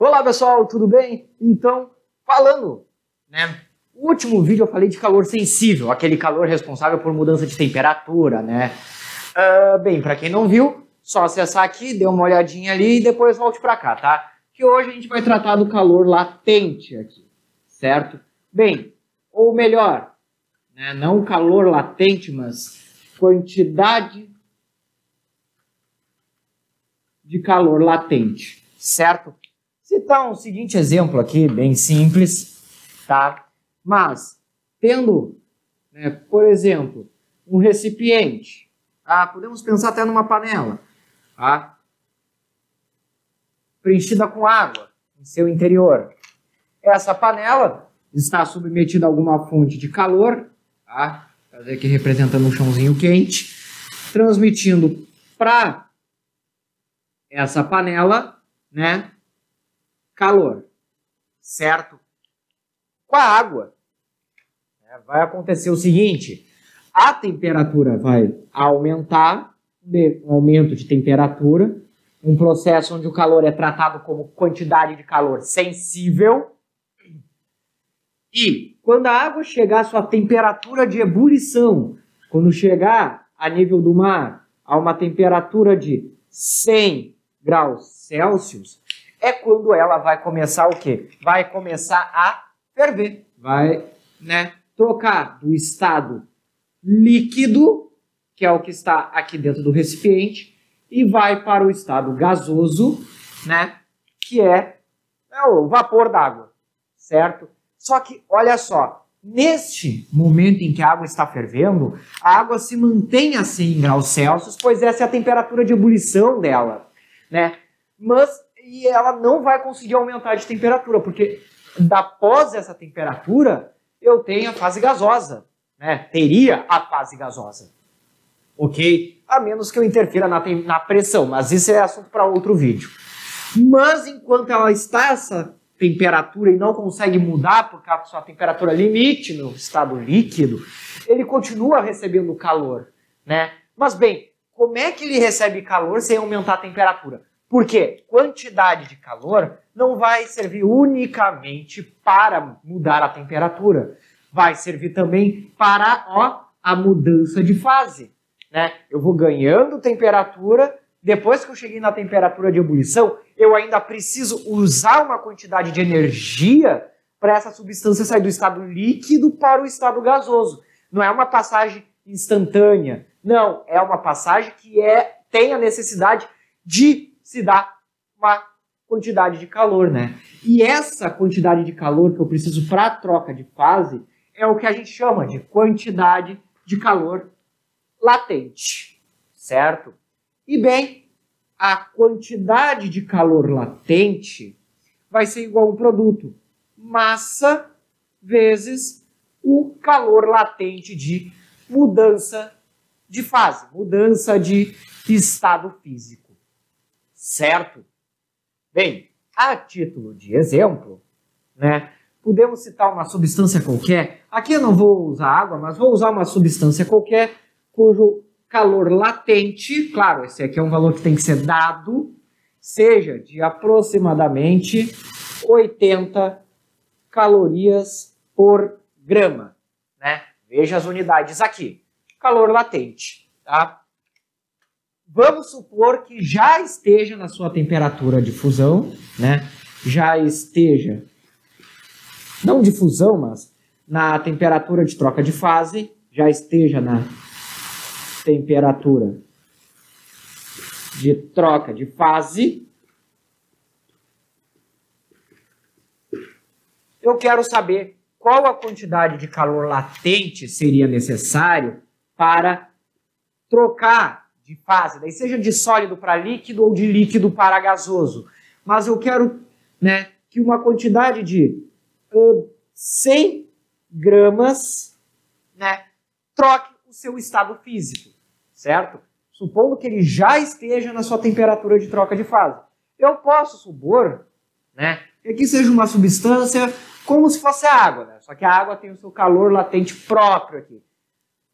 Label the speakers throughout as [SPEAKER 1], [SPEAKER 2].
[SPEAKER 1] Olá pessoal, tudo bem? Então, falando, né? No último vídeo eu falei de calor sensível, aquele calor responsável por mudança de temperatura, né? Bem, para quem não viu, só acessar aqui, dê uma olhadinha ali e depois volte para cá, tá? Que hoje a gente vai tratar do calor latente aqui, certo? Bem, ou melhor, né? Não calor latente, mas quantidade de calor latente, certo? Citar um seguinte exemplo aqui, bem simples, tá? Mas, tendo, né, por exemplo, um recipiente, tá? Podemos pensar até numa panela, tá? Preenchida com água em seu interior. Essa panela está submetida a alguma fonte de calor, tá? Fazer aqui representando um chãozinho quente, transmitindo para essa panela, né, calor, certo? Com a água, né, vai acontecer o seguinte: a temperatura vai aumentar, um aumento de temperatura, um processo onde o calor é tratado como quantidade de calor sensível. E quando a água chegar à sua temperatura de ebulição, quando chegar a nível do mar a uma temperatura de 100 graus Celsius, é quando ela vai começar o quê? Vai começar a ferver. Vai, né, trocar do estado líquido, que é o que está aqui dentro do recipiente, e vai para o estado gasoso, né, que é o vapor d'água, certo? Só que, olha só, neste momento em que a água está fervendo, a água se mantém a 100 graus Celsius, pois essa é a temperatura de ebulição dela, né? E ela não vai conseguir aumentar de temperatura, porque após essa temperatura, eu tenho a fase gasosa, né? Teria a fase gasosa, ok? A menos que eu interfira na pressão, mas isso é assunto para outro vídeo. Mas enquanto ela está essa temperatura e não consegue mudar por causa da sua temperatura limite no estado líquido, ele continua recebendo calor, né? Mas bem, como é que ele recebe calor sem aumentar a temperatura? Porque quantidade de calor não vai servir unicamente para mudar a temperatura. Vai servir também para a mudança de fase, né? Eu vou ganhando temperatura, depois que eu cheguei na temperatura de ebulição, eu ainda preciso usar uma quantidade de energia para essa substância sair do estado líquido para o estado gasoso. Não é uma passagem instantânea, não, é uma passagem que tem a necessidade de se dá uma quantidade de calor, né? E essa quantidade de calor que eu preciso para a troca de fase é o que a gente chama de quantidade de calor latente, certo? E bem, a quantidade de calor latente vai ser igual a um produto, massa vezes o calor latente de mudança de fase, mudança de estado físico. Certo? Bem, a título de exemplo, né, podemos citar uma substância qualquer. Aqui eu não vou usar água, mas vou usar uma substância qualquer cujo calor latente, claro, esse aqui é um valor que tem que ser dado, seja de aproximadamente 80 calorias por grama, né? Veja as unidades aqui. Calor latente, tá? Vamos supor que já esteja na sua temperatura de fusão, né? Já esteja, não de fusão, mas na temperatura de troca de fase, já esteja na temperatura de troca de fase. Eu quero saber qual a quantidade de calor latente seria necessário para trocar de fase, daí seja de sólido para líquido ou de líquido para gasoso. Mas eu quero, né, que uma quantidade de 100 gramas, né, troque o seu estado físico, certo? Supondo que ele já esteja na sua temperatura de troca de fase. Eu posso supor, né, que aqui seja uma substância como se fosse água, né? Só que a água tem o seu calor latente próprio aqui,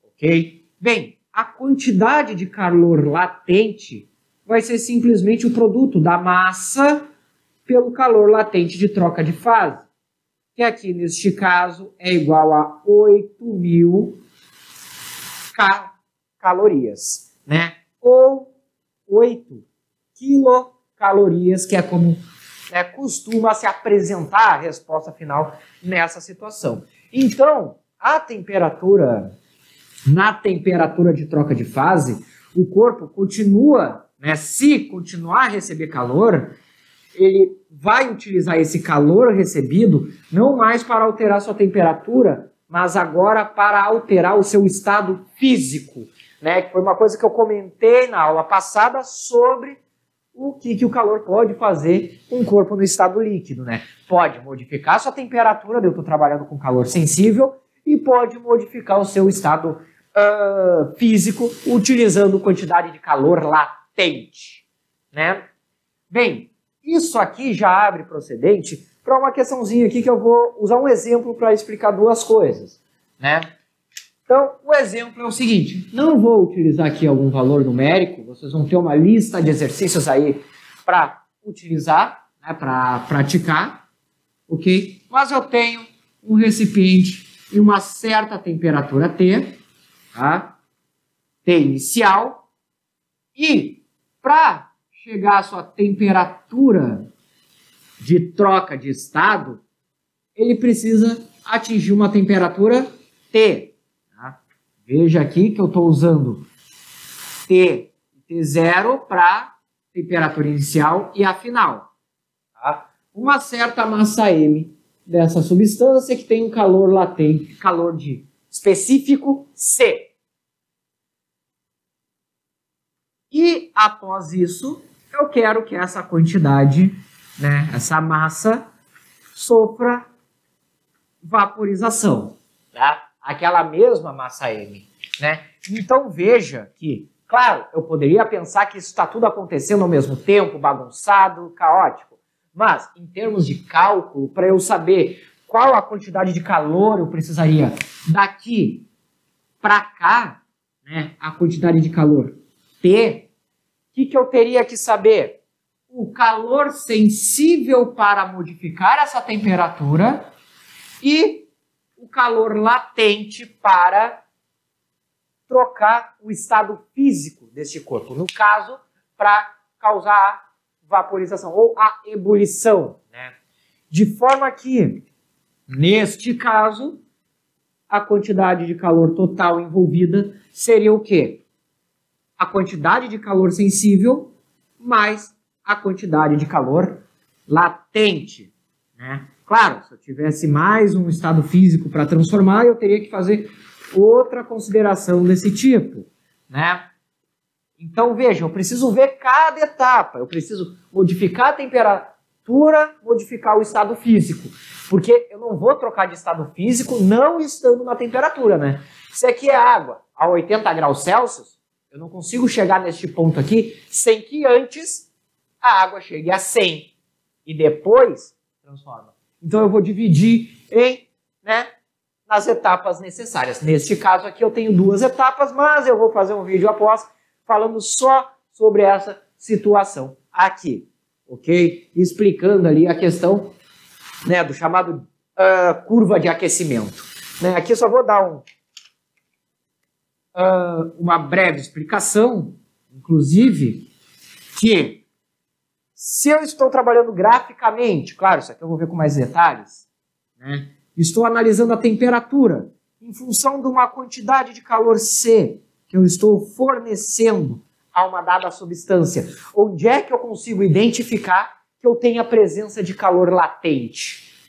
[SPEAKER 1] ok? Bem, a quantidade de calor latente vai ser simplesmente o produto da massa pelo calor latente de troca de fase, que aqui neste caso é igual a 8.000 calorias, né? Ou 8 quilocalorias, que é como costuma se apresentar a resposta final nessa situação. Então, na temperatura de troca de fase, o corpo continua, se continuar a receber calor, ele vai utilizar esse calor recebido não mais para alterar sua temperatura, mas agora para alterar o seu estado físico, que foi uma coisa que eu comentei na aula passada sobre o que o calor pode fazer com o corpo no estado líquido, Pode modificar a sua temperatura, eu estou trabalhando com calor sensível, e pode modificar o seu estado físico utilizando quantidade de calor latente, Bem, isso aqui já abre precedente para uma questãozinha aqui que eu vou usar um exemplo para explicar duas coisas, Então, o exemplo é o seguinte, não vou utilizar aqui algum valor numérico, vocês vão ter uma lista de exercícios aí para utilizar, para praticar, ok? Mas eu tenho um recipiente em uma certa temperatura T, T inicial, e para chegar à sua temperatura de troca de estado, ele precisa atingir uma temperatura T. Veja aqui que eu estou usando T e T0 para temperatura inicial e a final. Uma certa massa M dessa substância que tem um calor latente, calor específico C. E após isso, eu quero que essa quantidade, essa massa, sofra vaporização, aquela mesma massa M, Então veja que, claro, eu poderia pensar que isso está tudo acontecendo ao mesmo tempo, bagunçado, caótico, mas em termos de cálculo, para eu saber qual a quantidade de calor eu precisaria daqui para cá, a quantidade de calor T, o que eu teria que saber? O calor sensível para modificar essa temperatura e o calor latente para trocar o estado físico deste corpo. No caso, para causar a vaporização ou a ebulição. De forma que, neste caso, a quantidade de calor total envolvida seria o quê? A quantidade de calor sensível mais a quantidade de calor latente. Claro, se eu tivesse mais um estado físico para transformar, eu teria que fazer outra consideração desse tipo, Então, veja, eu preciso ver cada etapa. Eu preciso modificar a temperatura, modificar o estado físico. Porque eu não vou trocar de estado físico não estando na temperatura, Se aqui é água a 80 graus Celsius, eu não consigo chegar neste ponto aqui sem que antes a água chegue a 100 e depois transforma. Então eu vou dividir nas etapas necessárias. Neste caso aqui eu tenho duas etapas, mas eu vou fazer um vídeo após falando só sobre essa situação aqui, ok? Explicando ali a questão do chamado curva de aquecimento. Aqui eu só vou dar uma breve explicação, inclusive, que se eu estou trabalhando graficamente, claro, isso aqui eu vou ver com mais detalhes, estou analisando a temperatura em função de uma quantidade de calor C que eu estou fornecendo a uma dada substância. Onde é que eu consigo identificar que eu tenho a presença de calor latente?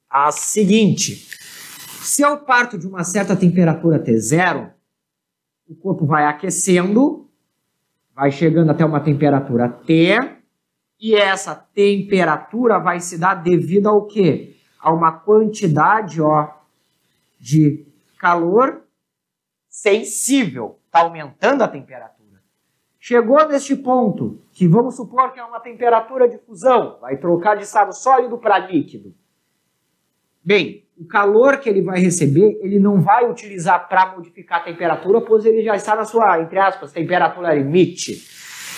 [SPEAKER 1] A seguinte, se eu parto de uma certa temperatura T0, o corpo vai aquecendo, vai chegando até uma temperatura T, e essa temperatura vai se dar devido ao quê? A uma quantidade de calor sensível. Está aumentando a temperatura. Chegou neste ponto, que vamos supor que é uma temperatura de fusão, vai trocar de estado sólido para líquido. Bem, o calor que ele vai receber, ele não vai utilizar para modificar a temperatura, pois ele já está na sua, entre aspas, temperatura limite.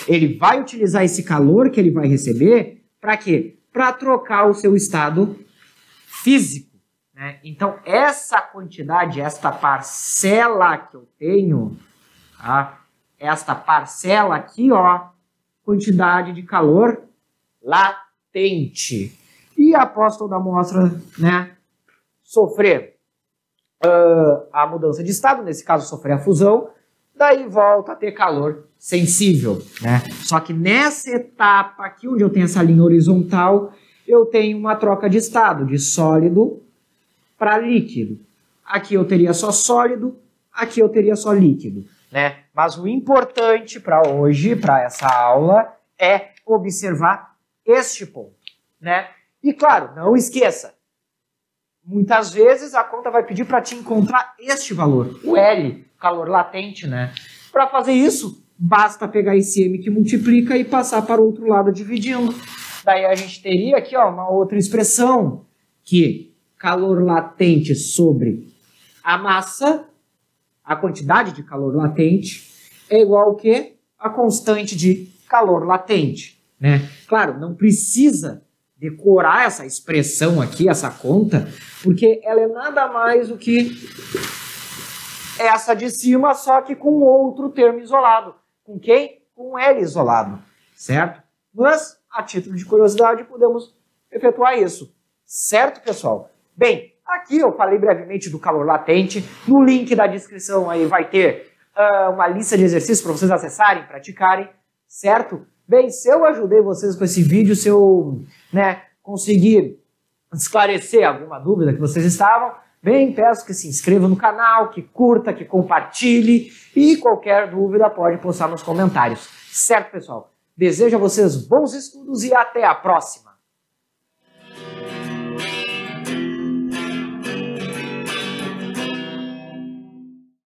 [SPEAKER 1] Ele vai utilizar esse calor que ele vai receber Para quê? Para trocar o seu estado físico, né? Então, essa quantidade, esta parcela que eu tenho, tá? Esta parcela aqui, ó, quantidade de calor latente. E após toda a amostra, né, sofrer a mudança de estado, nesse caso sofrer a fusão, daí volta a ter calor sensível, né? Só que nessa etapa aqui, onde eu tenho essa linha horizontal, eu tenho uma troca de estado, de sólido para líquido. Aqui eu teria só sólido, aqui eu teria só líquido, né? Mas o importante para hoje, para essa aula, é observar este ponto, né? E claro, não esqueça, muitas vezes a conta vai pedir para te encontrar este valor, o L, calor latente, né? Para fazer isso, basta pegar esse M que multiplica e passar para o outro lado dividindo. Daí a gente teria aqui, ó, uma outra expressão, que calor latente sobre a massa, a quantidade de calor latente, é igual ao quê? A constante de calor latente, né? Claro, não precisa decorar essa expressão aqui, essa conta, porque ela é nada mais do que essa de cima, só que com outro termo isolado. Com quem? Com L isolado, certo? Mas, a título de curiosidade, podemos efetuar isso, certo, pessoal? Bem, aqui eu falei brevemente do calor latente. No link da descrição aí vai ter uma lista de exercícios para vocês acessarem, praticarem, certo? Bem, se eu ajudei vocês com esse vídeo, se eu, né, conseguir esclarecer alguma dúvida que vocês estavam, bem, peço que se inscreva no canal, que curta, que compartilhe e qualquer dúvida pode postar nos comentários. Certo, pessoal? Desejo a vocês bons estudos e até a próxima!